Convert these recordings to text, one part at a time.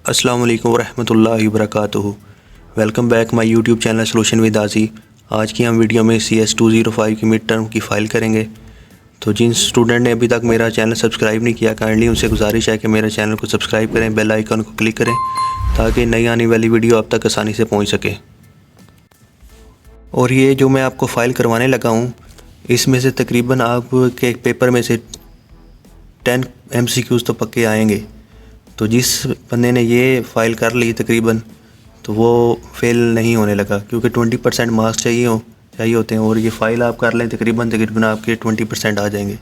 अस्सलाम वालेकुम वरहमतुल्लाहि वबरकातुहू। Welcome back my YouTube channel solution with Azi. आज की हम वीडियो में CS 205 की मिड टर्म की फ़ाइल करेंगे। तो जिन स्टूडेंट ने अभी तक मेरा चैनल सब्सक्राइब नहीं किया, काइंडली उनसे गुजारिश है कि मेरे चैनल को सब्सक्राइब करें, बेल आइकन को क्लिक करें ताकि नई आने वाली वीडियो आप तक आसानी से पहुँच सके। और ये जो मैं आपको फ़ाइल करवाने लगा हूँ, इसमें से तकरीबन आपके पेपर में से 10 MCQs तो पक्के आएंगे। तो जिस बंदे ने ये फ़ाइल कर ली तकरीबन, तो वो फेल नहीं होने लगा, क्योंकि 20% मार्क्स चाहिए होते हैं। और ये फ़ाइल आप कर लें तकरीबन आपके 20% आ जाएंगे।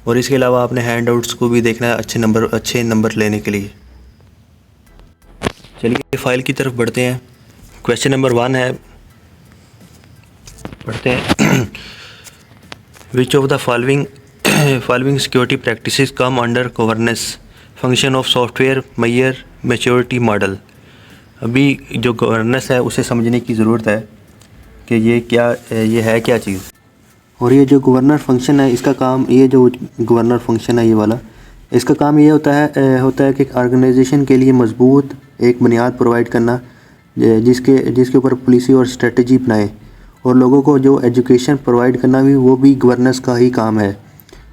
और इसके अलावा आपने हैंड आउट्स को भी देखना है अच्छे नंबर लेने के लिए। चलिए फ़ाइल की तरफ बढ़ते हैं। क्वेश्चन नंबर 1 है, पढ़ते हैं। Which of the following security practices come under governance function of software measure maturity model. अभी जो गवर्नेंस है उसे समझने की ज़रूरत है कि ये है क्या चीज़। और ये जो गवर्नर फंक्शन है, इसका काम, ये जो गवर्नर फंक्शन है ये वाला, इसका काम ये होता है कि ऑर्गेनाइजेशन के लिए मजबूत एक बुनियाद प्रोवाइड करना, जिसके ऊपर पॉलिसी और स्ट्रेटजी बनाए, और लोगों को जो एजुकेशन प्रोवाइड करना भी, वो भी गवर्नेंस का ही काम है।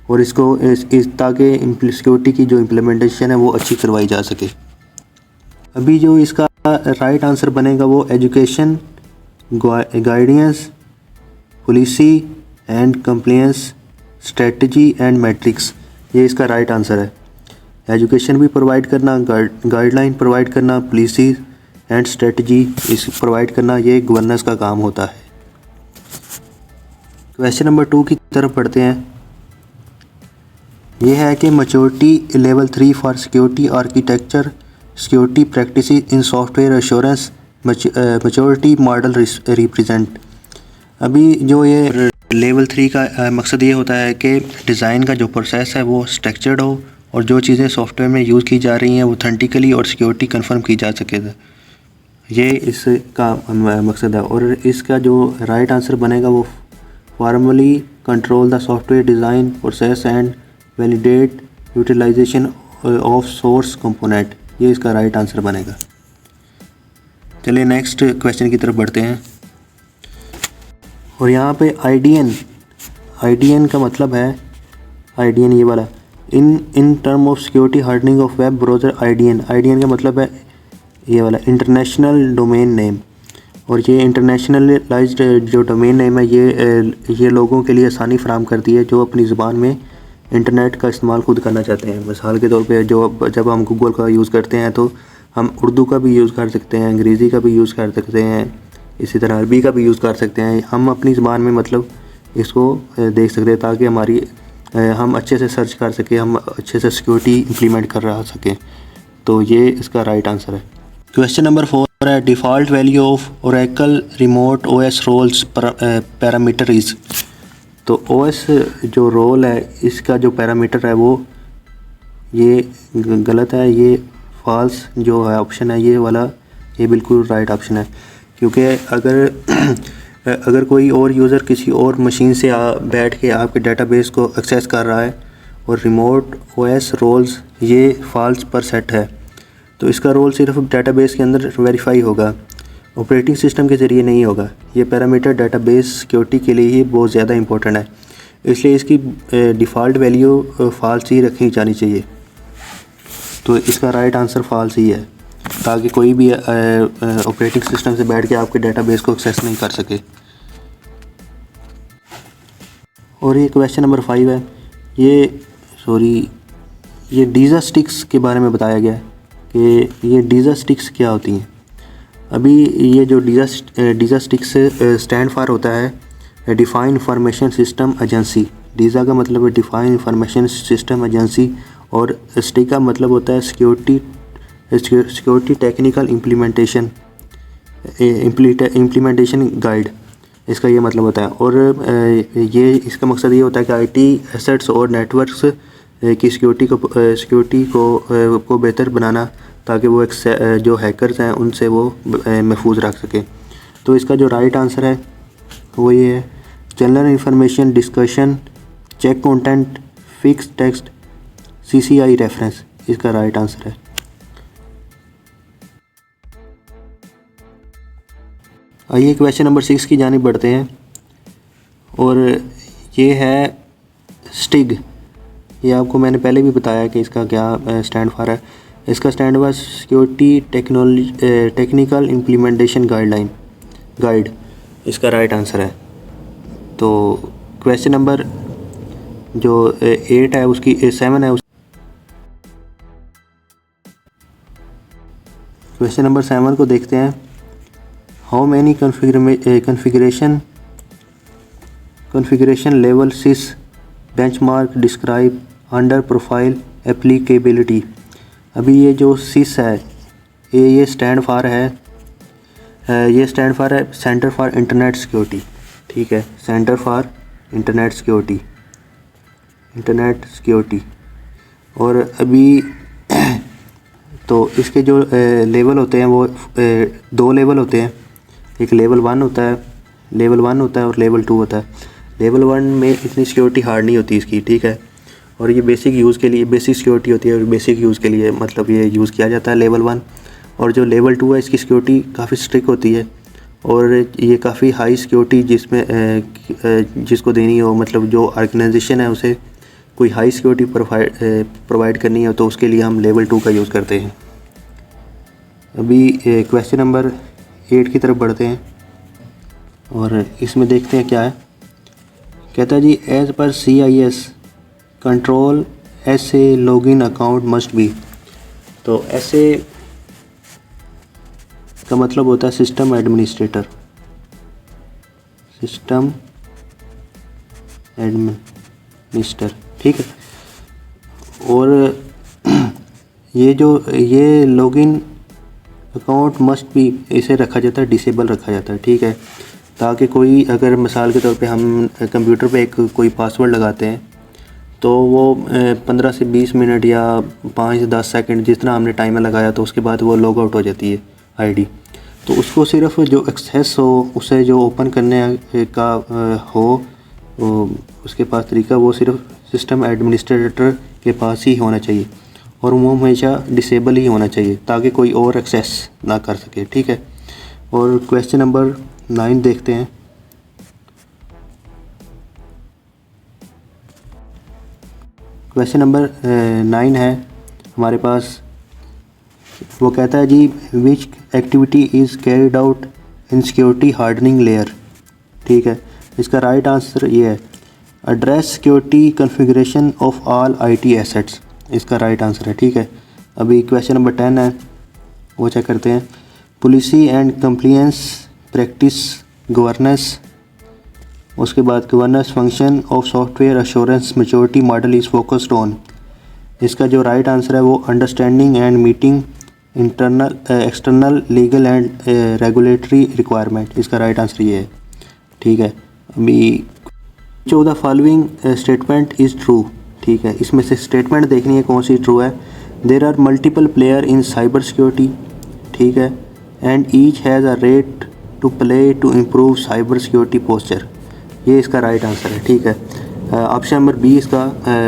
और इसको ताकि सिक्योरिटी की जो इम्प्लीमेंटेशन है वो अच्छी करवाई जा सके। अभी जो इसका राइट आंसर बनेगा वो education, guidance, policy and compliance, strategy and matrix, ये इसका राइट आंसर है। एजुकेशन भी प्रोवाइड करना, गाइडलाइन प्रोवाइड करना, पॉलिसी एंड स्ट्रेटजी इस प्रोवाइड करना, ये गवर्नेंस का काम होता है। क्वेश्चन नंबर 2 की तरफ पढ़ते हैं। ये है कि maturity level 3 for security architecture security practice in software assurance maturity model represent. अभी जो ये लेवल 3 का मकसद ये होता है कि डिज़ाइन का जो प्रोसेस है वो स्ट्रक्चर्ड हो, और जो चीज़ें सॉफ्टवेयर में यूज़ की जा रही हैं वो ऑथेंटिकली और सिक्योरिटी कंफर्म की जा सके। ये इसका मकसद है। और इसका जो राइट आंसर बनेगा वो formally control the software design process and validate utilization of source component, ये इसका राइट आंसर बनेगा। चलिए नेक्स्ट क्वेश्चन की तरफ बढ़ते हैं। और यहाँ पे आईडीएन का मतलब है, आईडीएन ये वाला, in term of security hardening of web browser. IDN का मतलब है ये वाला इंटरनेशनल डोमेन नेम। और ये इंटरनेशनलाइज्ड जो डोमेन नेम है ये लोगों के लिए आसानी फराहम करती है जो अपनी ज़ुबान में इंटरनेट का इस्तेमाल खुद करना चाहते हैं। मिसाल के तौर पे जब हम गूगल का यूज़ करते हैं तो हम उर्दू का भी यूज़ कर सकते हैं, अंग्रेज़ी का भी यूज़ कर सकते हैं, इसी तरह अरबी का भी यूज़ कर सकते हैं। हम अपनी ज़ुबान में मतलब इसको देख सकते हैं ताकि हम अच्छे से सर्च कर सकें, हम अच्छे से सिक्योरिटी इम्प्लीमेंट कर रहा सकें। तो ये इसका राइट आंसर है। क्वेश्चन नंबर 4 है, default value of Oracle remote OS roles parameter is. तो OS जो रोल है, इसका जो पैरामीटर है वो ये गलत है, ये फॉल्स जो है ऑप्शन है ये वाला, ये बिल्कुल राइट ऑप्शन है। क्योंकि अगर कोई और यूज़र किसी और मशीन से बैठ के आपके डेटाबेस को एक्सेस कर रहा है और रिमोट OS रोल्स ये फॉल्स पर सेट है, तो इसका रोल सिर्फ डेटाबेस के अंदर वेरीफाई होगा, ऑपरेटिंग सिस्टम के ज़रिए नहीं होगा। ये पैरामीटर डेटाबेस सिक्योरिटी के लिए ही बहुत ज़्यादा इंपॉर्टेंट है, इसलिए इसकी डिफ़ॉल्ट वैल्यू फॉल्स ही रखनी जानी चाहिए। तो इसका राइट आंसर फॉल्स ही है, ताकि कोई भी ऑपरेटिंग सिस्टम से बैठ के आपके डेटाबेस को एक्सेस नहीं कर सके। और ये क्वेश्चन नंबर 5 है, ये डीज़ा स्टिक्स के बारे में बताया गया है कि ये डीज़ा स्टिक्स क्या होती हैं। अभी ये जो डीज़ा स्टिक्स स्टैंड फॉर होता है डिफाइन इंफॉर्मेशन सिस्टम एजेंसी। डीज़ा का मतलब है डिफाइन इंफॉर्मेशन सिस्टम एजेंसी, और स्टिक का मतलब होता है सिक्योरिटी टेक्निकल इम्प्लीमेंटेशन गाइड, इसका ये मतलब होता है। और ये इसका मकसद ये होता है कि आईटी एसेट्स और नेटवर्क्स की सिक्योरिटी को बेहतर बनाना, ताकि वो जो हैकर्स हैं उनसे वो महफूज रख सके। तो इसका जो राइट आंसर है वो ये है, general information discussion, check content, fix text, CCI reference, इसका राइट आंसर है। आइए क्वेश्चन नंबर 6 की जानिब बढ़ते हैं, और ये है स्टिग। ये आपको मैंने पहले भी बताया कि इसका क्या स्टैंड फॉर है। इसका stand for security technical implementation guide इसका राइट आंसर है। तो क्वेश्चन नंबर जो 8 है उसकी 7 है, क्वेश्चन नंबर 7 को देखते हैं। How many configuration level CIS benchmark describe under profile applicability. अभी ये जो सिस है ये स्टैंड फॉर है, ये स्टैंड फॉर है सेंटर फॉर इंटरनेट सिक्योरिटी। ठीक है, सेंटर फॉर इंटरनेट सिक्योरिटी। और अभी तो इसके जो लेवल होते हैं वो 2 लेवल होते हैं। एक लेवल 1 होता है और लेवल 2 होता है। लेवल 1 में इतनी सिक्योरिटी हार्ड नहीं होती इसकी, ठीक है, और ये बेसिक यूज़ के लिए बेसिक सिक्योरिटी होती है, और बेसिक यूज़ के लिए मतलब ये यूज़ किया जाता है लेवल 1। और जो लेवल 2 है इसकी सिक्योरिटी काफ़ी स्ट्रिक्ट होती है, और ये काफ़ी हाई सिक्योरिटी जिसमें जिसको देनी हो, मतलब जो ऑर्गेनाइजेशन है उसे कोई हाई सिक्योरिटी प्रोवाइड करनी है, तो उसके लिए हम लेवल 2 का यूज़ करते हैं। अभी क्वेश्चन नंबर 8 की तरफ बढ़ते हैं, और इसमें देखते हैं क्या है। कहता है जी, एज पर CIS कंट्रोल ऐसे लॉगिन अकाउंट मस्ट बी। तो ऐसे का मतलब होता है सिस्टम एडमिनिस्ट्रेटर, ठीक है। और ये लॉगिन अकाउंट मस्ट भी इसे रखा जाता है, डिसेबल रखा जाता है, ठीक है, ताकि कोई अगर मिसाल के तौर पे हम कंप्यूटर पे कोई पासवर्ड लगाते हैं तो वो 15 से 20 मिनट या 5 से 10 सेकंड जितना हमने टाइमर लगाया तो उसके बाद वो लॉग आउट हो जाती है आईडी। तो उसको सिर्फ जो एक्सेस हो, उसे जो ओपन करने का हो उसके पास तरीका, वो सिर्फ सिस्टम एडमिनिस्ट्रेटर के पास ही होना चाहिए, और वो हमेशा डिसेबल ही होना चाहिए ताकि कोई और एक्सेस ना कर सके, ठीक है। और क्वेश्चन नंबर 9 देखते हैं। क्वेश्चन नंबर 9 है हमारे पास, वो कहता है जी, which activity is carried out in security hardening layer. ठीक है, इसका राइट आंसर ये है, address security configuration of all IT assets, इसका राइट आंसर है, ठीक है। अभी क्वेश्चन नंबर 10 है, वो चेक करते हैं। Policy and compliance practice governance, उसके बाद governance function of software assurance maturity model is focused on. इसका जो राइट आंसर है वो understanding and meeting external legal and regulatory requirement, इसका राइट आंसर ये है, ठीक है। अभी 14 फॉलोइंग स्टेटमेंट इज़ ट्रू, ठीक है, इसमें से स्टेटमेंट देखनी है कौन सी ट्रू है। There are multiple player in cyber security, ठीक है, and each has a rate to play to improve cyber security posture, ये इसका राइट आंसर है, ठीक है। ऑप्शन नंबर बी इसका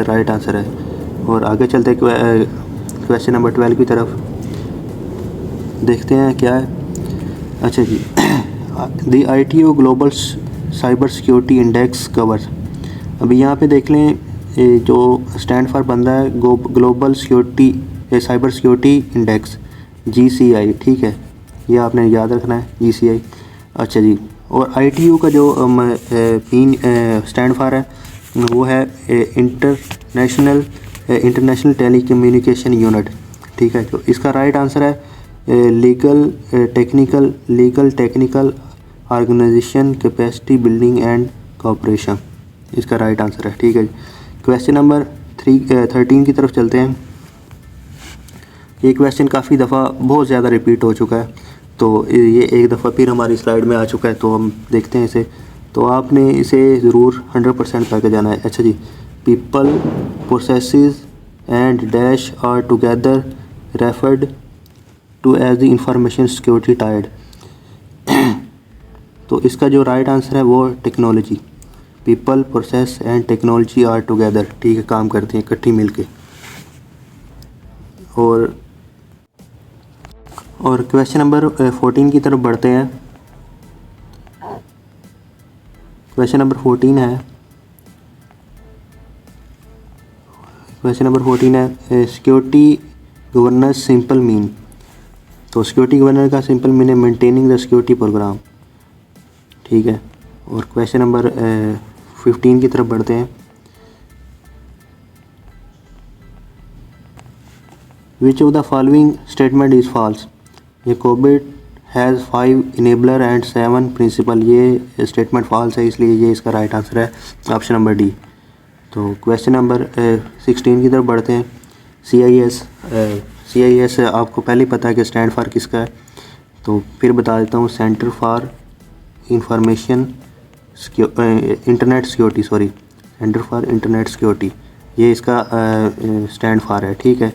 राइट आंसर है। और आगे चलते क्वेश्चन नंबर 12 की तरफ देखते हैं क्या है। अच्छा जी, the ITO global cyber security index cover. अभी यहाँ पे देख लें, जो स्टैंड फॉर बंदा है global security cyber security index GCI, ठीक है, ये आपने याद रखना है GCI। अच्छा जी, और ITU का जो स्टैंड फॉर है वो है इंटरनेशनल टेलीकम्युनिकेशन यूनिट, ठीक है। तो इसका राइट आंसर है legal technical organisation capacity building and cooperation, इसका राइट आंसर है, ठीक है। क्वेश्चन नंबर 13 की तरफ चलते हैं। ये क्वेश्चन काफ़ी दफ़ा बहुत ज़्यादा रिपीट हो चुका है, तो ये एक दफ़ा फिर हमारी स्लाइड में आ चुका है, तो हम देखते हैं इसे। तो आपने इसे ज़रूर 100% करके जाना है। अच्छा जी, people processes and dash are together referred to as the information security tide. तो इसका जो राइट आंसर है वो technology, people process and technology are together, ठीक है, काम करती हैं इकट्ठी मिलके। और क्वेश्चन नंबर 14 की तरफ बढ़ते हैं। क्वेश्चन नंबर 14 है, क्वेश्चन नंबर 14 है सिक्योरिटी गवर्नेंस सिंपल मीन। तो सिक्योरिटी गवर्नेंस का सिंपल मीन है मेंटेनिंग द सिक्योरिटी प्रोग्राम, ठीक है। और क्वेश्चन नंबर 15 की तरफ बढ़ते हैं। Which of the following statement is false. ये कोविड हैज़ 5 इनेबलर एंड 7 प्रिंसिपल, ये स्टेटमेंट फॉल्स है, इसलिए ये इसका राइट आंसर है ऑप्शन नंबर डी। तो क्वेश्चन नंबर 16 की तरफ बढ़ते हैं। CIS आपको पहले ही पता है कि स्टैंड फॉर किसका है, तो फिर बता देता हूँ, centre for information internet security, centre for internet security, ये इसका स्टैंड फॉर है, ठीक है।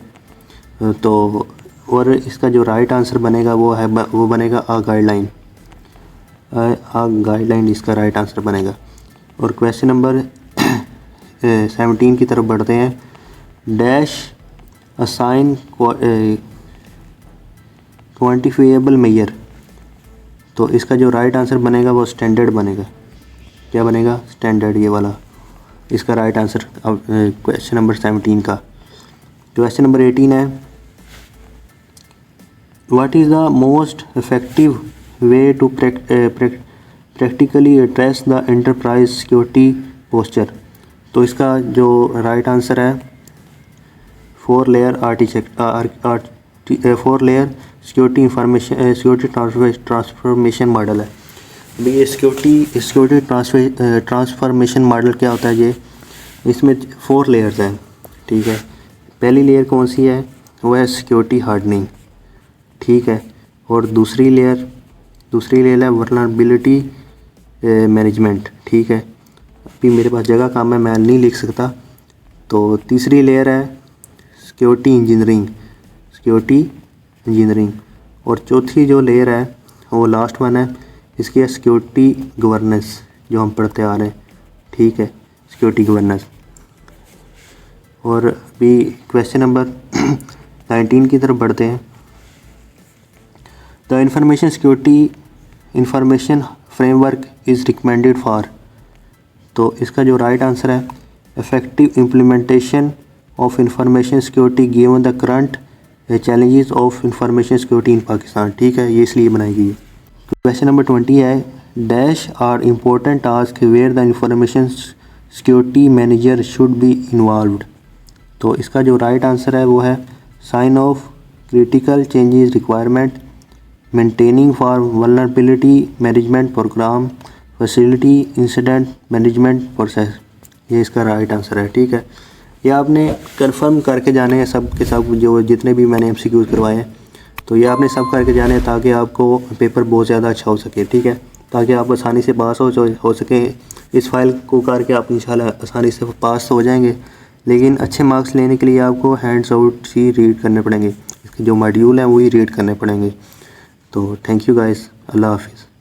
तो और इसका जो राइट आंसर बनेगा वो बनेगा आ गाइडलाइन इसका राइट आंसर बनेगा। और क्वेश्चन नंबर 17 की तरफ बढ़ते हैं। डैश असाइन क्वांटिफाइबल मेजर, तो इसका जो राइट आंसर बनेगा वो स्टैंडर्ड बनेगा। क्या बनेगा? स्टैंडर्ड, ये वाला इसका राइट आंसर क्वेश्चन नंबर 17 का। क्वेश्चन नंबर 18 है, what is the most effective way to practically address the enterprise security posture. तो इसका जो राइट आंसर है 4 लेयर सिक्योरिटी ट्रांसफॉर्मेशन मॉडल है। अभी ये सिक्योरिटी ट्रांसफॉर्मेशन मॉडल क्या होता है? ये इसमें 4 लेयर्स हैं, ठीक है। पहली लेयर कौन सी है? वो है सिक्योरिटी हार्डनिंग, ठीक है। और दूसरी लेयर है वल्नरेबिलिटी मैनेजमेंट, ठीक है। अभी मेरे पास जगह कम है, मैं नहीं लिख सकता। तो तीसरी लेयर है सिक्योरिटी इंजीनियरिंग, और चौथी जो लेयर है वो लास्ट वन है, इसकी है सिक्योरिटी गवर्नेंस, जो हम पढ़ते आ रहे हैं, ठीक है, सिक्योरिटी गवर्नेंस। और अभी क्वेश्चन नंबर 19 की तरफ बढ़ते हैं। The information security information framework is recommended for. तो इसका जो राइट आंसर है effective implementation of information security given the current challenges of information security in Pakistan, ठीक है, ये इसलिए बनाई गई है। क्वेश्चन नंबर 20 है, dash are important task where the information security manager should be involved. तो इसका जो राइट आंसर है वो है sign off critical changes requirement, maintaining for vulnerability management program, facility incident management process, ये इसका राइट आंसर है, ठीक है। ये आपने कंफर्म करके जाने हैं सब के सब, जो जितने भी मैंने MCQs करवाए हैं, तो ये आपने सब करके जाने हैं ताकि आपको पेपर बहुत ज़्यादा अच्छा हो सके, ठीक है, ताकि आप आसानी से पास हो सके। इस फाइल को करके आप इंशाल्लाह आसानी से पास हो जाएंगे, लेकिन अच्छे मार्क्स लेने के लिए आपको हैंड्स आउट ही रीड करने पड़ेंगे, इसके जो मॉड्यूल हैं वही रीड करने पड़ेंगे। तो थैंक यू गाइस, अल्लाह हाफिज़।